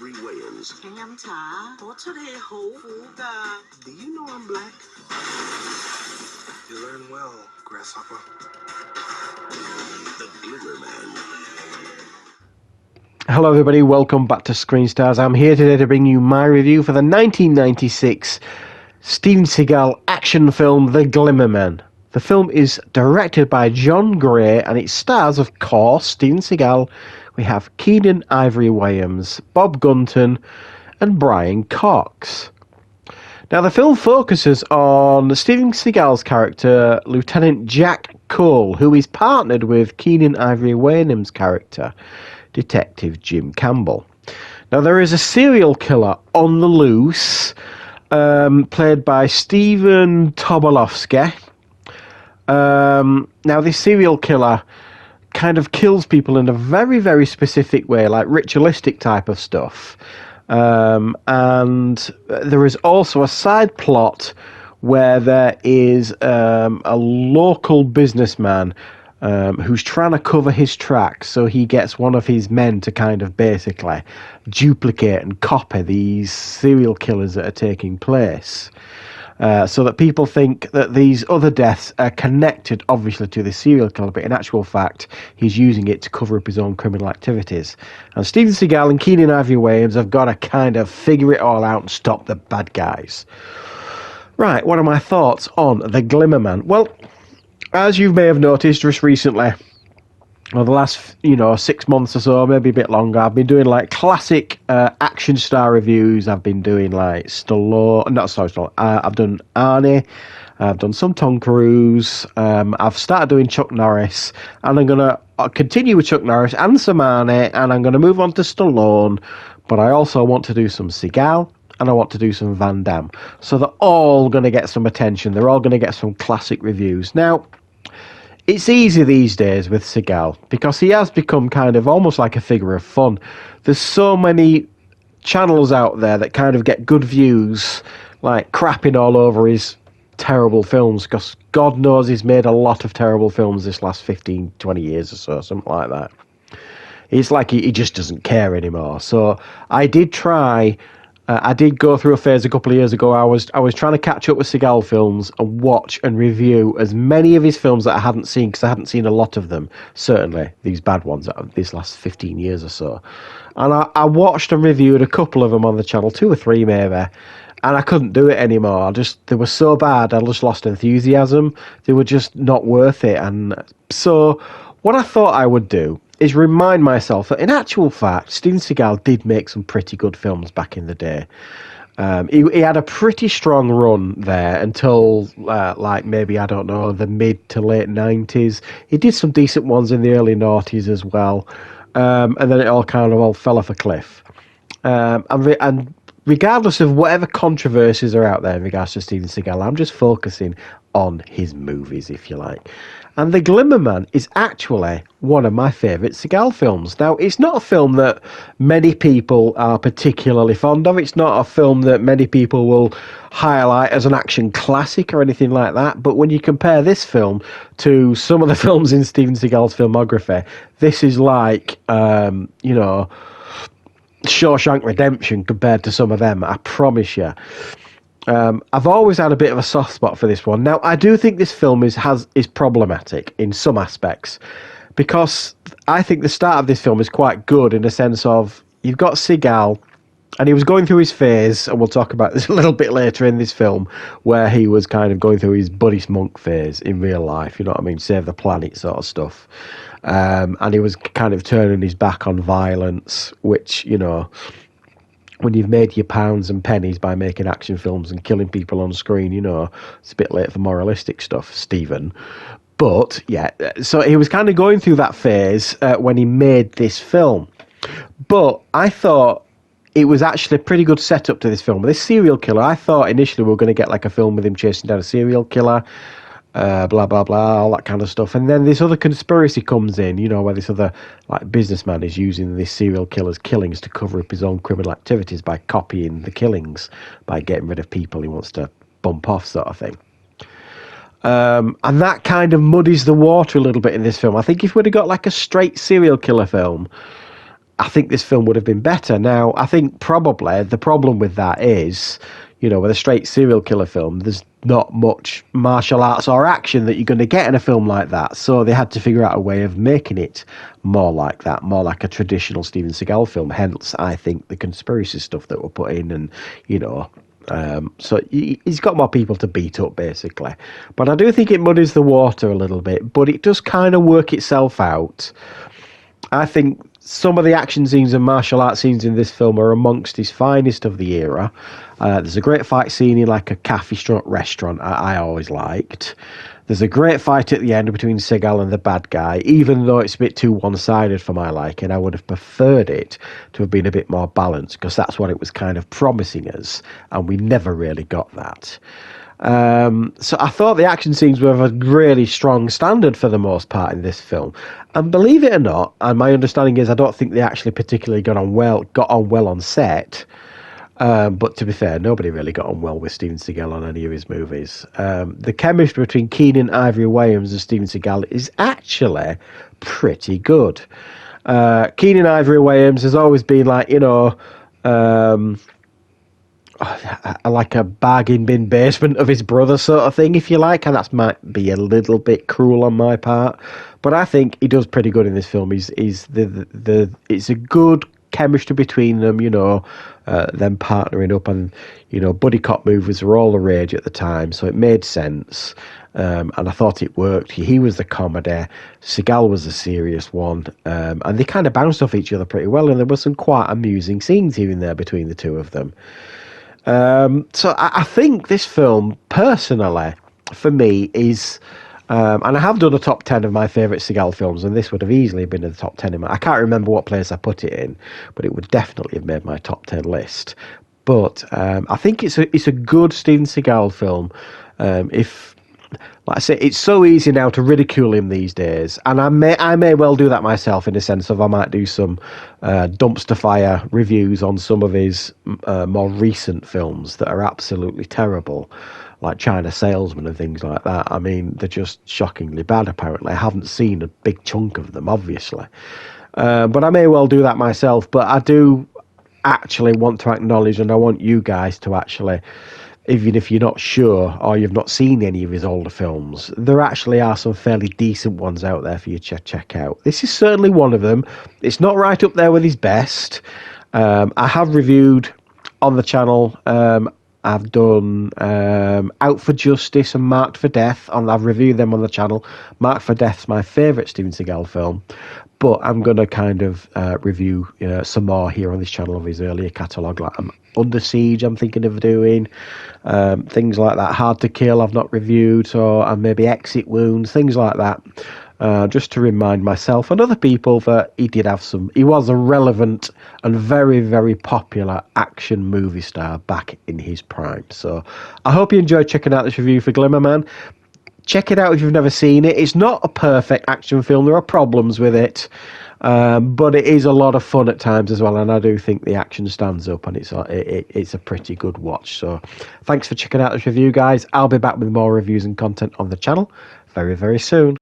Ivory Wayans. Do you know I'm black? You learn well, Grasshopper. The Glimmer Man. Hello everybody, welcome back to Screenstars. I'm here today to bring you my review for the 1996 Steven Seagal action film The Glimmer Man. The film is directed by John Gray and it stars, of course, Steven Seagal. We have Keenan Ivory Wayans, Bob Gunton and Brian Cox. Now the film focuses on Steven Seagal's character, Lieutenant Jack Cole, who is partnered with Keenan Ivory Wayans' character, Detective Jim Campbell. Now there is a serial killer on the loose, played by Steven Tobolowsky. Now this serial killer kind of kills people in a very, very specific way, like ritualistic type of stuff. And there is also a side plot where there is a local businessman who's trying to cover his tracks, so he gets one of his men to kind of basically duplicate and copy these serial killers that are taking place, so that people think that these other deaths are connected, obviously, to the serial killer, but in actual fact, he's using it to cover up his own criminal activities. And Steven Seagal and Keenan Ivory Wayans have got to kind of figure it all out and stop the bad guys. Right, what are my thoughts on The Glimmer Man? Well, as you may have noticed just recently, or the last, 6 months or so, maybe a bit longer, I've been doing like classic action star reviews. I've been doing like Stallone, I've done Arnie, I've done some Tom Cruise, I've started doing Chuck Norris, and I'm going to continue with Chuck Norris and some Arnie, and I'm going to move on to Stallone, but I also want to do some Seagal, and I want to do some Van Damme. So they're all going to get some attention. They're all going to get some classic reviews. Now, it's easy these days with Seagal because he has become kind of almost like a figure of fun. There's so many channels out there that kind of get good views, like crapping all over his terrible films, because God knows he's made a lot of terrible films this last 15, 20 years or so, something like that. It's like he just doesn't care anymore. So I did go through a phase a couple of years ago. I was trying to catch up with Seagal films and watch and review as many of his films that I hadn't seen, because I hadn't seen a lot of them, certainly these bad ones this last 15 years or so. And I watched and reviewed a couple of them on the channel, 2 or 3 maybe, and I couldn't do it anymore. They were so bad, I just lost enthusiasm. They were just not worth it. And so what I thought I would do is remind myself that in actual fact, Steven Seagal did make some pretty good films back in the day. He had a pretty strong run there until maybe, I don't know, the mid to late 90s. He did some decent ones in the early 90s as well. And then it all kind of fell off a cliff. And regardless of whatever controversies are out there in regards to Steven Seagal, I'm just focusing on his movies, if you like. And The Glimmer Man is actually one of my favourite Seagal films. Now, it's not a film that many people are particularly fond of. It's not a film that many people will highlight as an action classic or anything like that. But when you compare this film to some of the films in Steven Seagal's filmography, this is like, Shawshank Redemption compared to some of them, I promise you. I've always had a bit of a soft spot for this one. Now, I do think this film is problematic in some aspects, because I think the start of this film is quite good in the sense of you've got Seagal, and he was going through his phase, and we'll talk about this a little bit later in this film, where he was kind of going through his Buddhist monk phase in real life, you know what I mean, save the planet sort of stuff. And he was kind of turning his back on violence, which, when you've made your pounds and pennies by making action films and killing people on screen, it's a bit late for moralistic stuff, Stephen. But, yeah, so he was kind of going through that phase when he made this film. But I thought it was actually a pretty good setup to this film. This serial killer, I thought initially we were going to get like a film with him chasing down a serial killer, blah, blah, blah, all that kind of stuff. And then this other conspiracy comes in, where this other businessman is using this serial killer's killings to cover up his own criminal activities by copying the killings, by getting rid of people he wants to bump off, sort of thing. And that kind of muddies the water a little bit in this film. I think if we'd have got like a straight serial killer film, I think this film would have been better. Now, I think probably the problem with that is, with a straight serial killer film, there's not much martial arts or action that you're going to get in a film like that. So they had to figure out a way of making it more like that, more like a traditional Steven Seagal film. Hence, I think the conspiracy stuff that were put in and, so he's got more people to beat up, basically. But I do think it muddies the water a little bit, but it does kind of work itself out. I think some of the action scenes and martial arts scenes in this film are amongst his finest of the era. There's a great fight scene in like a cafe restaurant I always liked. There's a great fight at the end between Seagal and the bad guy, even though it's a bit too one-sided for my liking. I would have preferred it to have been a bit more balanced, because that's what it was kind of promising us, and we never really got that. So I thought the action scenes were of a really strong standard for the most part in this film. And believe it or not, and my understanding is I don't think they actually particularly got on well on set. But to be fair, nobody really got on well with Steven Seagal on any of his movies. The chemistry between Keenan Ivory Wayans and Steven Seagal is actually pretty good. Keenan Ivory Wayans has always been like, like a bargain bin basement of his brother sort of thing, if you like, and that might be a little bit cruel on my part, but I think he does pretty good in this film. It's a good chemistry between them, them partnering up, and buddy cop movies were all the rage at the time, so it made sense. And I thought it worked. He was the comedy, Seagal was the serious one, and they kind of bounced off each other pretty well, and there were some quite amusing scenes here and there between the two of them. So I think this film, personally, for me, is, and I have done a top 10 of my favourite Seagal films, and this would have easily been in the top 10. I can't remember what place I put it in, but it would definitely have made my top 10 list. But I think it's a good Steven Seagal film. Like I say, it's so easy now to ridicule him these days, and I may well do that myself, in the sense of I might do some dumpster fire reviews on some of his more recent films that are absolutely terrible, like China Salesman and things like that. I mean, they're just shockingly bad, apparently. I haven't seen a big chunk of them, obviously. But I may well do that myself, but I do actually want to acknowledge, and I want you guys to actually, even if you're not sure or you've not seen any of his older films, there actually are some fairly decent ones out there for you to check out. This is certainly one of them. It's not right up there with his best. I have reviewed on the channel. I've done Out for Justice and Marked for Death. I've reviewed them on the channel. Marked for Death's my favourite Steven Seagal film, but I'm going to kind of review some more here on this channel of his earlier catalogue, like Under Siege I'm thinking of doing, things like that. Hard to Kill I've not reviewed, and maybe Exit Wounds, things like that, just to remind myself and other people that he was a relevant and very, very popular action movie star back in his prime. So I hope you enjoyed checking out this review for Glimmer Man. Check it out if you've never seen it. It's not a perfect action film. There are problems with it, but it is a lot of fun at times as well, and I do think the action stands up, and it's a pretty good watch. So thanks for checking out this review, guys. I'll be back with more reviews and content on the channel very, very soon.